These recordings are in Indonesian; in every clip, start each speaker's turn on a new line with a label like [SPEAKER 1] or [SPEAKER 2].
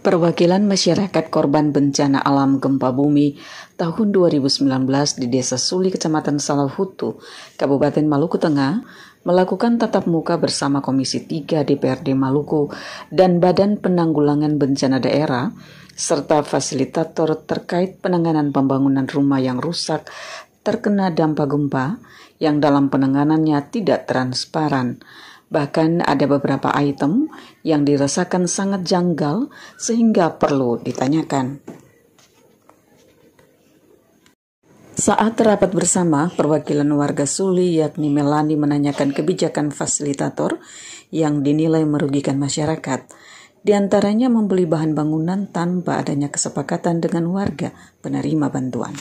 [SPEAKER 1] Perwakilan masyarakat korban bencana alam gempa bumi tahun 2019 di Desa Suli, Kecamatan Salahutu, Kabupaten Maluku Tengah, melakukan tatap muka bersama Komisi 3 DPRD Maluku dan Badan Penanggulangan Bencana Daerah, serta fasilitator terkait penanganan pembangunan rumah yang rusak terkena dampak gempa yang dalam penanganannya tidak transparan. Bahkan ada beberapa item yang dirasakan sangat janggal sehingga perlu ditanyakan. Saat rapat bersama, perwakilan warga Suli yakni Melani menanyakan kebijakan fasilitator yang dinilai merugikan masyarakat. Di antaranya membeli bahan bangunan tanpa adanya kesepakatan dengan warga penerima bantuan.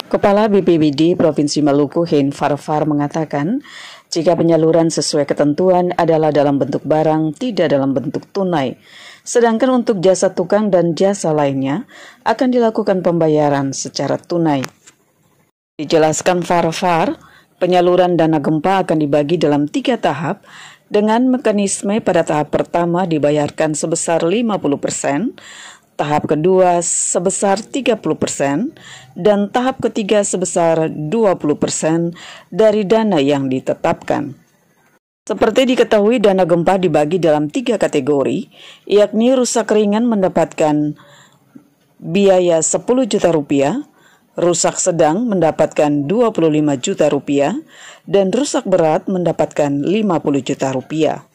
[SPEAKER 1] Kepala BPBD Provinsi Maluku, Hein Farfar, mengatakan jika penyaluran sesuai ketentuan adalah dalam bentuk barang, tidak dalam bentuk tunai. Sedangkan untuk jasa tukang dan jasa lainnya akan dilakukan pembayaran secara tunai. Dijelaskan Farfar, penyaluran dana gempa akan dibagi dalam 3 tahap dengan mekanisme pada tahap pertama dibayarkan sebesar 50%, tahap kedua sebesar 30%, dan tahap ketiga sebesar 20% dari dana yang ditetapkan. Seperti diketahui, dana gempa dibagi dalam 3 kategori, yakni rusak ringan mendapatkan biaya 10 juta rupiah, rusak sedang mendapatkan 25 juta rupiah, dan rusak berat mendapatkan 50 juta rupiah.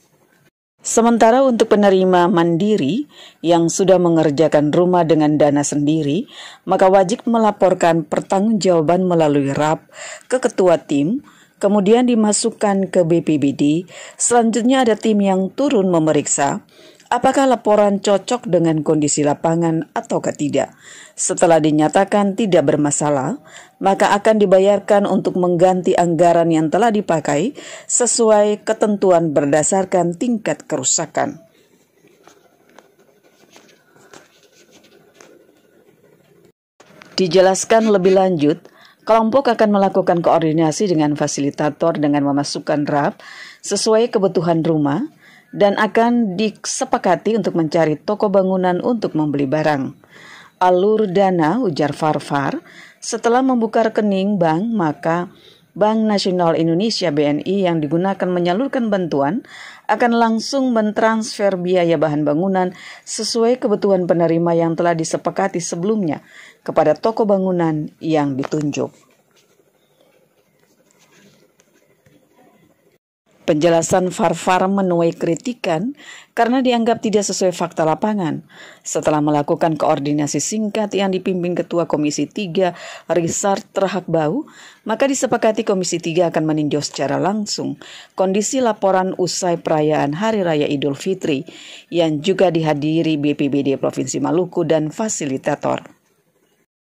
[SPEAKER 1] Sementara untuk penerima mandiri yang sudah mengerjakan rumah dengan dana sendiri, maka wajib melaporkan pertanggungjawaban melalui RAP ke ketua tim, kemudian dimasukkan ke BPBD. Selanjutnya ada tim yang turun memeriksa apakah laporan cocok dengan kondisi lapangan ataukah tidak. Setelah dinyatakan tidak bermasalah, maka akan dibayarkan untuk mengganti anggaran yang telah dipakai sesuai ketentuan berdasarkan tingkat kerusakan. Dijelaskan lebih lanjut, kelompok akan melakukan koordinasi dengan fasilitator dengan memasukkan RAP sesuai kebutuhan rumah dan akan disepakati untuk mencari toko bangunan untuk membeli barang. Alur dana, ujar Farfar, setelah membuka rekening bank, maka Bank Nasional Indonesia BNI yang digunakan menyalurkan bantuan akan langsung mentransfer biaya bahan bangunan sesuai kebutuhan penerima yang telah disepakati sebelumnya kepada toko bangunan yang ditunjuk. Penjelasan Farfar menuai kritikan karena dianggap tidak sesuai fakta lapangan. Setelah melakukan koordinasi singkat yang dipimpin Ketua Komisi 3 Richard Trahakbau, maka disepakati Komisi 3 akan meninjau secara langsung kondisi laporan usai perayaan Hari Raya Idul Fitri yang juga dihadiri BPBD Provinsi Maluku dan fasilitator.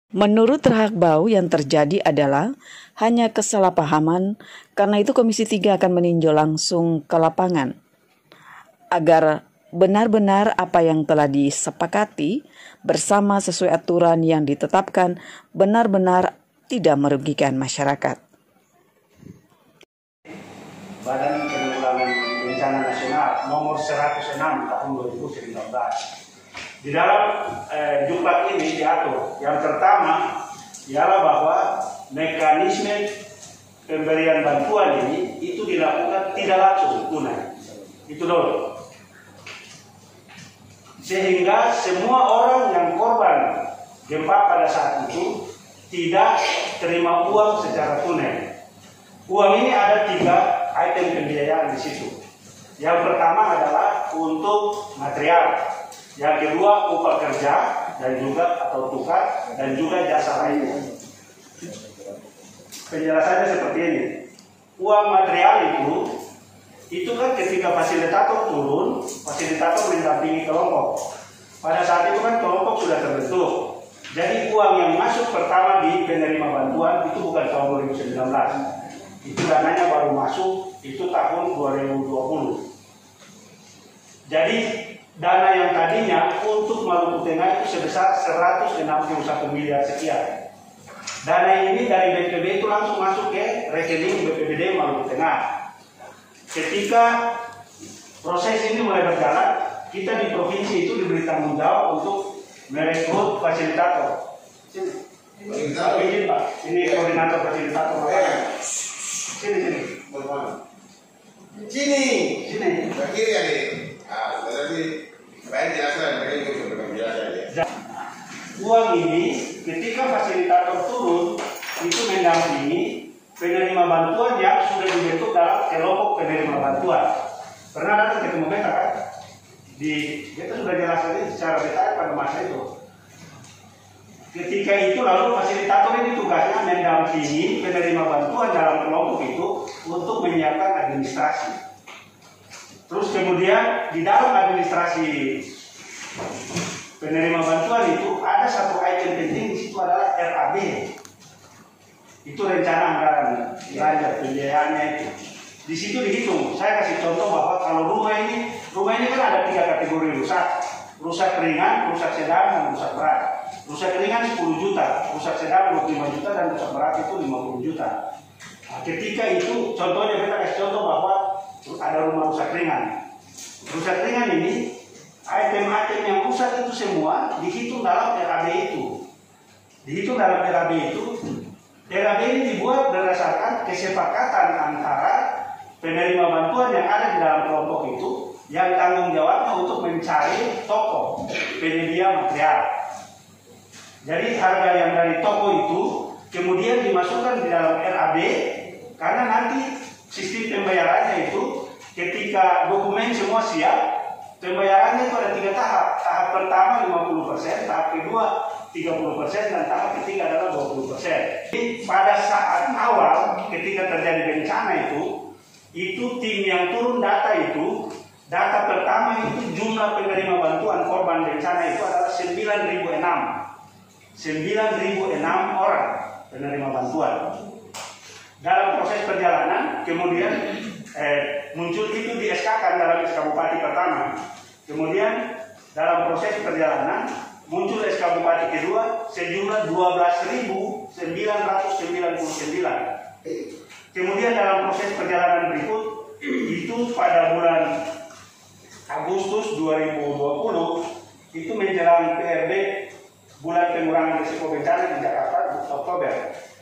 [SPEAKER 1] Menurut Trahakbau, yang terjadi adalah hanya kesalahpahaman, karena itu Komisi 3 akan meninjau langsung ke lapangan agar benar-benar apa yang telah disepakati bersama sesuai aturan yang ditetapkan benar-benar tidak merugikan masyarakat.
[SPEAKER 2] Badan Penanggulangan Bencana Nasional nomor 106 tahun 2019. Di dalam juklat ini diatur yang pertama ialah bahwa mekanisme pemberian bantuan ini itu dilakukan tidak langsung tunai. Itu dulu. Sehingga semua orang yang korban gempa pada saat itu tidak terima uang secara tunai. Uang ini ada 3 item pembiayaan di situ. Yang pertama adalah untuk material. Yang kedua upah kerja dan juga atau tukar dan juga jasa lainnya. Penjelasannya seperti ini. Uang material itu kan ketika fasilitator turun, fasilitator mendampingi kelompok. Pada saat itu kan kelompok sudah terbentuk. Jadi uang yang masuk pertama di penerima bantuan itu bukan tahun 2019. Itu dananya baru masuk itu tahun 2020. Jadi dana yang tadinya untuk Maluku Tengah itu sebesar 161 miliar sekian. Dana ini dari BPBD itu langsung masuk ke rekening BPBD Maluku Tengah. Ketika proses ini mulai berjalan, kita di provinsi itu diberi tanggung jawab untuk merekrut fasilitator. Izin Pak, ini koordinator fasilitator. Sini. Sini.
[SPEAKER 3] Kiri ya nih. Berarti baik jelaskan, mereka juga berpenjelasan.
[SPEAKER 2] Uang ini ketika fasilitator turun itu mendampingi penerima bantuan yang sudah dibentuk dalam kelompok penerima bantuan. Pernah datang ketemu beta kan? Kita sudah jelaskan secara detail pada masa itu. Ketika itu lalu fasilitator ini tugasnya mendampingi penerima bantuan dalam kelompok itu untuk menyiapkan administrasi. Terus kemudian di dalam administrasi penerima bantuan itu ada satu item penting, di situ adalah RAB. Itu rencana anggaran belanja pembiayaannya itu. Di situ dihitung. Saya kasih contoh bahwa kalau rumah ini kan ada 3 kategori rusak. Rusak ringan, rusak sedang, dan rusak berat. Rusak ringan 10 juta, rusak sedang 25 juta, dan rusak berat itu 50 juta. Nah, ketika itu contohnya kita kasih contoh bahwa ada rumah rusak ringan. Rusak ringan ini item-item yang rusak itu semua dihitung dalam RAB itu. Dihitung dalam RAB itu. RAB ini dibuat berdasarkan kesepakatan antara penerima bantuan yang ada di dalam kelompok itu yang tanggung jawabnya untuk mencari toko penyedia material. Jadi harga yang dari toko itu kemudian dimasukkan di dalam RAB karena nanti sistem pembayarannya itu ketika dokumen semua siap, pembayarannya itu ada 3 tahap. Tahap pertama 50%, tahap kedua 30%, dan tahap ketiga adalah 20%. Jadi pada saat awal ketika terjadi bencana itu tim yang turun data itu, data pertama itu jumlah penerima bantuan korban bencana itu adalah 9.006 orang penerima bantuan. Dalam proses perjalanan kemudian muncul itu di SK-kan dalam SK Bupati pertama. Kemudian dalam proses perjalanan muncul SK Bupati kedua sejumlah 12.999. Kemudian dalam proses perjalanan berikut itu pada bulan Agustus 2020 itu menjelang PRB bulan pengurangan risiko bencana di Jakarta Oktober.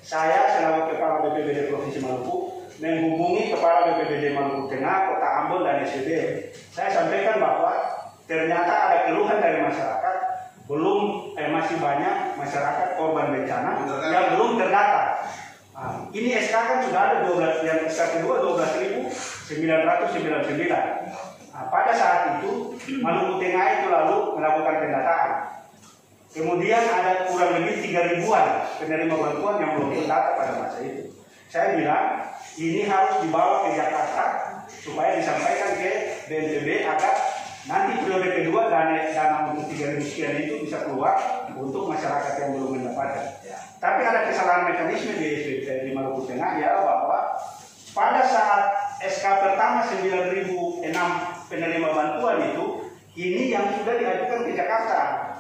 [SPEAKER 2] Saya selaku Kepala BPBD Provinsi Maluku menghubungi Kepala BPBD Maluku Tengah, Kota Ambon, dan SPB. Saya sampaikan bahwa ternyata ada keluhan dari masyarakat, masih banyak masyarakat korban bencana yang belum terdata. Nah, ini SK kan sudah ada 12, yang SK kedua 12.999. Nah, pada saat itu Maluku Tengah itu lalu melakukan pendataan. Kemudian ada kurang lebih 3.000-an penerima bantuan yang belum terdata pada masa itu. Saya bilang ini harus dibawa ke Jakarta supaya disampaikan ke BNPB agar nanti periode kedua dana untuk 3.000 sekian itu bisa keluar untuk masyarakat yang belum mendapatkan. Tapi ada kesalahan mekanisme di Maluku Tengah, ya, bahwa pada saat SK pertama 9.006 penerima bantuan itu, ini yang sudah diajukan ke Jakarta.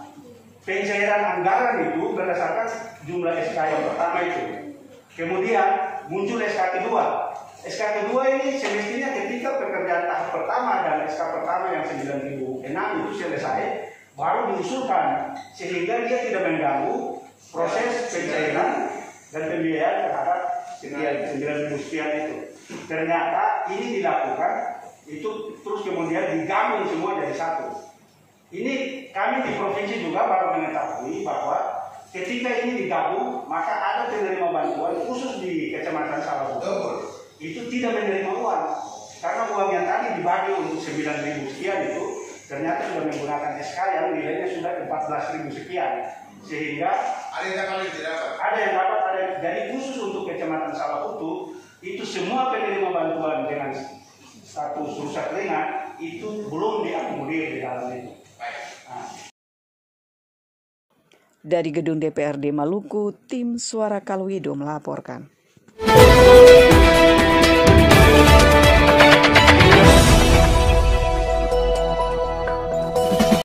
[SPEAKER 2] Pencairan anggaran itu berdasarkan jumlah SK yang pertama itu. Kemudian muncul SK kedua. SK kedua ini semestinya ketika pekerjaan tahap pertama dan SK pertama yang 9.006 itu selesai, baru diusulkan sehingga dia tidak mengganggu proses pencairan dan pembiayaan terhadap 9.000 sekian itu. Ternyata ini dilakukan itu terus kemudian digabung semua jadi satu. Ini kami di provinsi juga baru mengetahui bahwa ketika ini digabung maka ada penerima bantuan khusus di Kecamatan Salabutu itu tidak menerima uang karena uang yang tadi dibagi untuk 9.000 sekian itu ternyata sudah menggunakan SK yang nilainya sudah 14.000 sekian, sehingga ada yang dapat. Jadi khusus untuk Kecamatan Salabutu itu semua penerima bantuan dengan status rusak ringan itu belum diakomodir di dalam itu.
[SPEAKER 1] Dari Gedung DPRD Maluku, tim Suara Kalwido melaporkan.